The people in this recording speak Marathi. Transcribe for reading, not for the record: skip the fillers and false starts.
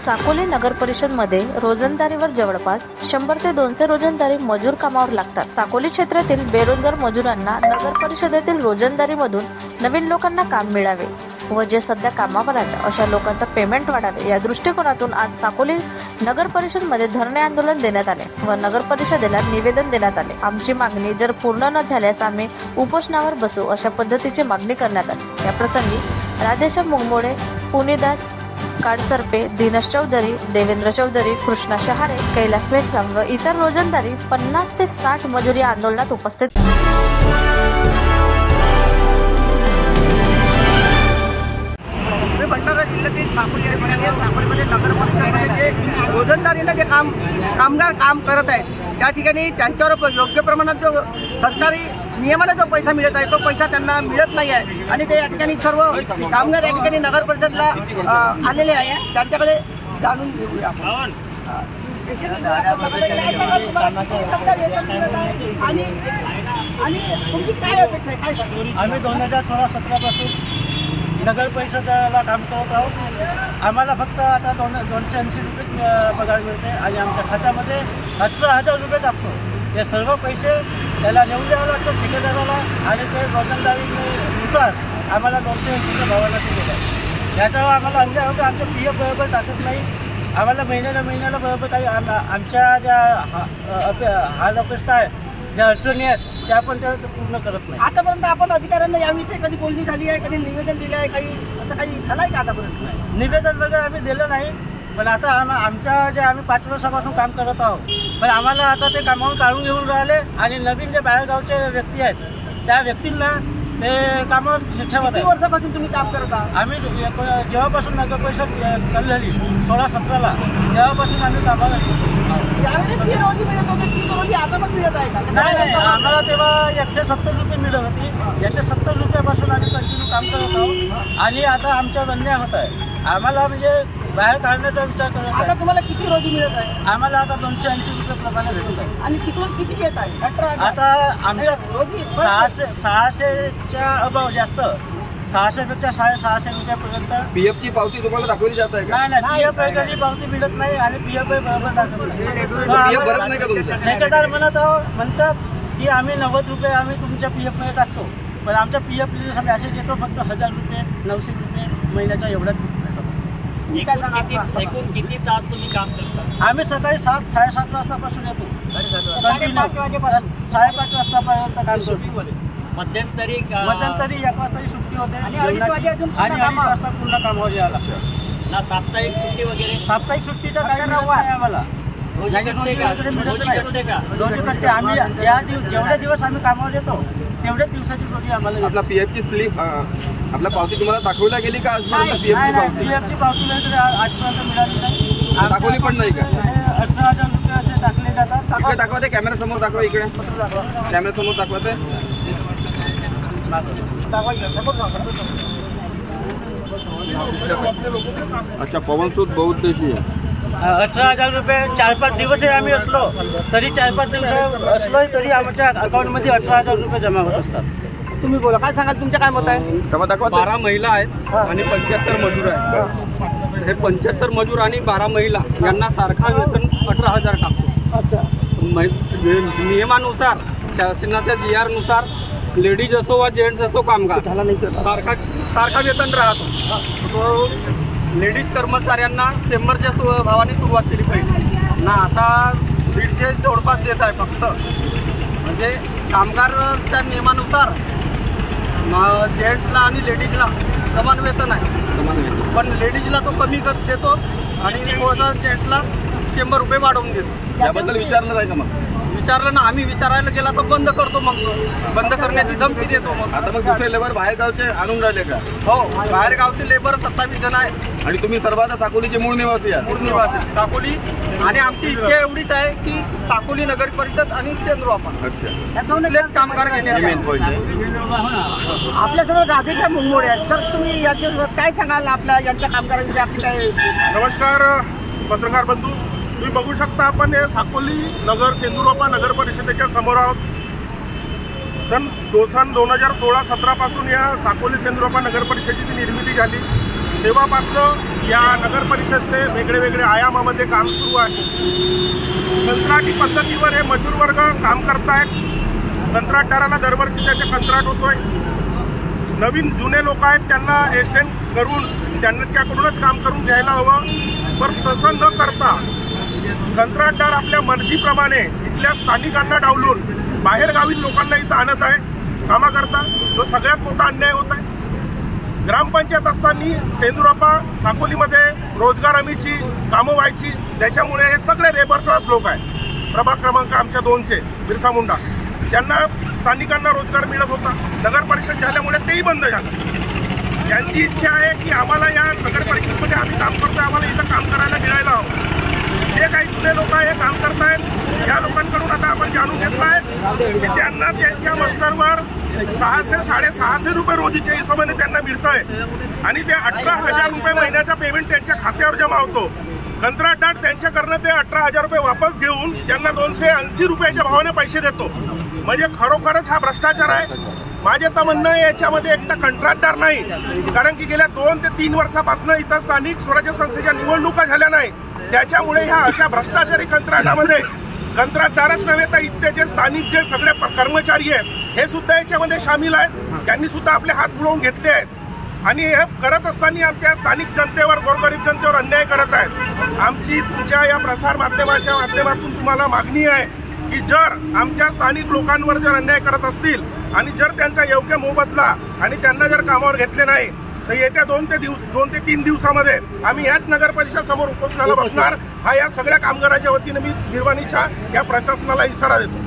साकोली नगर परिषद मध्ये रोजंदारीवर जवळपास 100 ते 200 रोजंदारी मजूर कामावर लागतात। साकोली क्षेत्रातील बेरोजगार मजुरांना नगर परिषदेतील रोजंदारीमधून नवीन लोकांना काम मिळावे व जे सध्या कामावर आहेत अशा लोकांचा पेमेंट वाढावे या दृष्टिकोनातून आज साकोली नगर परिषद मध्ये धरणे आंदोलन देण्यात आले व नगर परिषदेला निवेदन देण्यात आले। आमची मागणी जर पूर्ण न झाल्यास आम्ही उपोषणावर बसू अशा पद्धतीची मागणी करण्यात आली। या प्रसंगी राधेश्याम मुंगमोडे, पुनीदास काडसरपे, दिनेश चौधरी, देवेंद्र चौधरी, कृष्णा शहारे, कैलास मेश्राम व इतर रोजंदारी 50 ते 60 मजूर या आंदोलनात उपस्थित। भंडारा जिल्ह्यातील साकोलीमध्ये नगर परिषदेमध्ये जे रोजंदारीनं जे कामगार काम करत आहेत त्या ठिकाणी त्यांच्यावर योग्य प्रमाणात जो सरकारी नियमाने जो पैसा मिळत आहे तो पैसा त्यांना मिळत नाही आहे आणि ते या ठिकाणी सर्व कामगार या ठिकाणी नगर परिषदला आलेले आहे। त्यांच्याकडे जाणून घेऊया आणि तुमची काय अपेक्षा आहे, काय सांगा? आम्ही 2016-17 पासून नगर परिषदेला काम करत आहोत। आम्हाला फक्त आता 280 रुपये पगार मिळते आणि आमच्या खात्यामध्ये 18,000 रुपये टाकतो। हे सर्व पैसे त्याला नेऊन द्यावं लागतं ठेकेदाराला आणि ते रोजंदारीनुसार आम्हाला 280 रुपये भावाला दिलेलं आहे। याच्यावर आम्हाला अन्याय होतं, आमचं PF बरोबर टाकत नाही, आम्हाला महिन्याला बरोबर काही आमच्या ज्या हाल अपेक्षा आहे ज्या अडचणी आहेत त्या पण त्या पूर्ण करत नाही। आतापर्यंत आपण अधिकाऱ्यांना याविषयी कधी बोलणी झाली आहे, कधी निवेदन दिले आहे, काही असं काही झालं आहे का आतापर्यंत? निवेदन वगैरे आम्ही दिलं नाही, पण आता आमच्या जे आम्ही 5 वर्षापासून काम करत आहोत पण आम्हाला आता ते कामावून काढून घेऊन राहिले आणि नवीन जे बाहेरगावचे व्यक्ती आहेत त्या व्यक्तींना ते कामावर ठेवत आहे। किती वर्षापासून तुम्ही काम करत आहात? आम्ही जेव्हापासून नगर परिषद चालू झाली 16-17ला तेव्हापासून आम्ही कामाला यावेळेस 3 रोजी मिळत होते, 3 रोजी आता पण मिळत आहे का? नाही, आम्हाला तेव्हा 170 रुपये मिळत होती। 170 रुपयापासून आम्ही कंटिन्यू काम करत आहोत आणि आता आमच्यावर अन्याय होत आहे। आम्हाला म्हणजे बाहेर काढण्याचा विचार करत आहे। आता तुम्हाला किती रोजी मिळत आहे? आम्हाला आता 280 रुपये प्रमाणे भेटत आहे आणि तिकडून किती येत आहे? 18,000 आता आमच्या रोजी 600च्या अभाव जास्त 600पेक्षा 650 रुपयापर्यंत PF ची पावती तुम्हाला दाखवली जात आहे का? नाही, PF वगैरे पावती मिळत नाही आणि PF बरोबर दाखवत PF भरत नाही का तुमचा? ठेकेदार म्हणतात की आम्ही 90 रुपये आम्ही तुमच्या PF मध्ये टाकतो, पण आमच्या PF मॅसेज येतो फक्त 1000 रुपये 900 रुपये महिन्याच्या एवढ्याच। एकूण किती तास तुम्ही काम करता? आम्ही सकाळी 7-7:30 वाजतापासून येतो, 5:30 वाजतापर्यंत काम करतो। मध्यंतरी 1 वाजताची सुट्टी होते आणि 2:30 आणि 2:30 वाजता पुन्हा कामावर यायला लागतं। ना साप्ताहिक सुट्टी वगैरे? साप्ताहिक सुट्टीचा काही मिळत नाही आम्हाला, रोजी कटते का? रोजी कटते। आम्ही जेवढे दिवस आम्ही कामावर येतो तेवढ्याच दिवसाची रोजी आम्हाला आपला PF ची स्लिप आपल्या पावती तुम्हाला दाखवल्या गेली का? PF ची पावती वगैरे आजपर्यंत मिळाली नाही, दाखवली पण नाही का? 18,000 रुपये असे टाकले जातात। इकडे दाखवते, कॅमेरा समोर दाखवा, इकडे कॅमेरा समोर दाखवते। अच्छा, पवन सूद बहुउद्देशीय 18,000 रुपये 4-5 दिवसही आम्ही असलो तरी 4-5 दिवस असलो तरी आमच्या अकाउंटमध्ये 18,000 रुपये जमा होत असतात। तुम्ही बोला, काय सांगाल, तुमचं काय मत आहे? दाखवा। 12 महिला आहेत आणि 75 मजूर आहेत। हे 75 मजूर आणि 12 महिला यांना सारखा वेतन 18,000 टाकतो। अच्छा, नियमानुसार शासनाच्या GR नुसार लेडीज असो वा जेंट्स असो कामगार सारखा वेतन राहतो। तो लेडीज कर्मचाऱ्यांना 100च्या भावाने सुरुवात केली पाहिजे ना, आता 150 जवळपास देत आहे फक्त। म्हणजे कामगारच्या नियमानुसार जेंट्सला आणि लेडीजला समान वेतन आहे, पण लेडीजला तो कमी देतो आणि थोडासा जेंट्सला 100 रुपये वाढवून देतो। याबद्दल विचारलं नाही का? मग विचारलं ना, आम्ही विचारायला गेला तर बंद करतो, मग बंद करण्याची धमकी देतो। मग आता मग दुसरे लेबर बाहेर गावचे आणून राहिले का? हो, बाहेर गावचे लेबर 27 जण आहेत आणि तुम्ही सर्व आता साकोलीचे मूळ निवासी आहात? मूळ निवासी साकोली, आणि आमची इच्छा एवढीच आहे की साकोली नगर परिषद आणि चंद्रवापा यातूनच कामगार घेण्यात आपल्यासमोर राधेश्याम मुंगमोडे आहेत। सर, तुम्ही याच्या काय सांगाल आपल्या यांच्या कामगारांविषयी? आपली काय? नमस्कार पत्रकार बंधू, तुम्ही बघू शकता आपण हे साकोली नगर सेंदुरोपा नगर परिषदेच्या समोर आहोत। सन 2016-17 पासून या साकोली सेंदुरोपा नगर परिषदेची निर्मिती झाली, तेव्हापासून या नगर परिषदचे वेगळे वेगळे आयामामध्ये काम सुरू आहे. कंत्राटी पद्धतीवर हे मजूर वर्ग काम करतायत. कंत्राटदाराला दरवर्षी त्याचे कंत्राट होतोय. नवीन जुने लोक आहेत त्यांना एक्सटेंड करून त्यांच्याकडूनच काम करून घ्यायला हवं. पण तसं न करता कंत्राटदार आपल्या मर्जीप्रमाणे इथल्या स्थानिकांना डावलून बाहेरगावी लोकांना इथं आणत आहे कामाकरता. तो सगळ्यात मोठा अन्याय होत आहे. ग्रामपंचायत असताना सेंदुरापा साकोलीमध्ये रोजगार हमीची कामं व्हायची. त्याच्यामुळे हे सगळे लेबर क्लास लोक आहेत. प्रभाग क्रमांक आमच्या 2चे बिरसा मुंडा त्यांना स्थानिकांना रोजगार मिळत होता. नगर परिषद झाल्यामुळे तेही बंद झालं. त्यांची इच्छा आहे की आम्हाला या नगर परिषदमध्ये आम्ही काम करतोय, आम्हाला इथं काम करायला मिळायला हवं. जे काही जुने लोक हे काम करतायत या लोकांकडून आता आपण जाणून घेतलं आहे की त्यांना त्यांच्या मस्तरवर 600-650 रुपये रोजीच्या हिशोबाने त्यांना मिळत आहे आणि ते 18,000 रुपये महिन्याचा पेमेंट त्यांच्या खात्यावर जमा होतो. कंत्राटदार त्यांच्याकडनं ते 18,000 रुपये वापस घेऊन त्यांना 280 रुपयाच्या भावाने पैसे देतो. म्हणजे खरोखरच हा भ्रष्टाचार आहे. माझे तर म्हणणं आहे याच्यामध्ये एकटा कंत्राटदार नाही, कारण की गेल्या 2 ते 3 वर्षापासून इथं स्थानिक स्वराज्य संस्थेच्या निवडणुका झाल्या नाही. त्याच्यामुळे ह्या अशा भ्रष्टाचारी कंत्राटामध्ये कंत्राटदारच नव्हे तर इथले जे स्थानिक जे सगळे कर्मचारी आहेत हे सुद्धा याच्यामध्ये सामील आहेत. त्यांनी सुद्धा आपले हात बुडवून घेतले आहेत आणि हे करत असताना आमच्या स्थानिक जनतेवर, गोरगरीब जनतेवर अन्याय करत आहेत. आमची तुमच्या या प्रसार माध्यमाच्या माध्यमातून तुम्हाला मागणी आहे की जर आमच्या स्थानिक लोकांवर जर अन्याय करत असतील आणि जर त्यांचा योग्य मोबदला आणि त्यांना जर कामावर घेतले नाही तर येत्या 2 ते 3 दिवसामध्ये आम्ही याच नगर परिषद समोर उपोषणाला बसणार. हा या सगळ्या कामगाराच्या वतीने मी निर्वाणीच्या या प्रशासनाला इशारा देतो.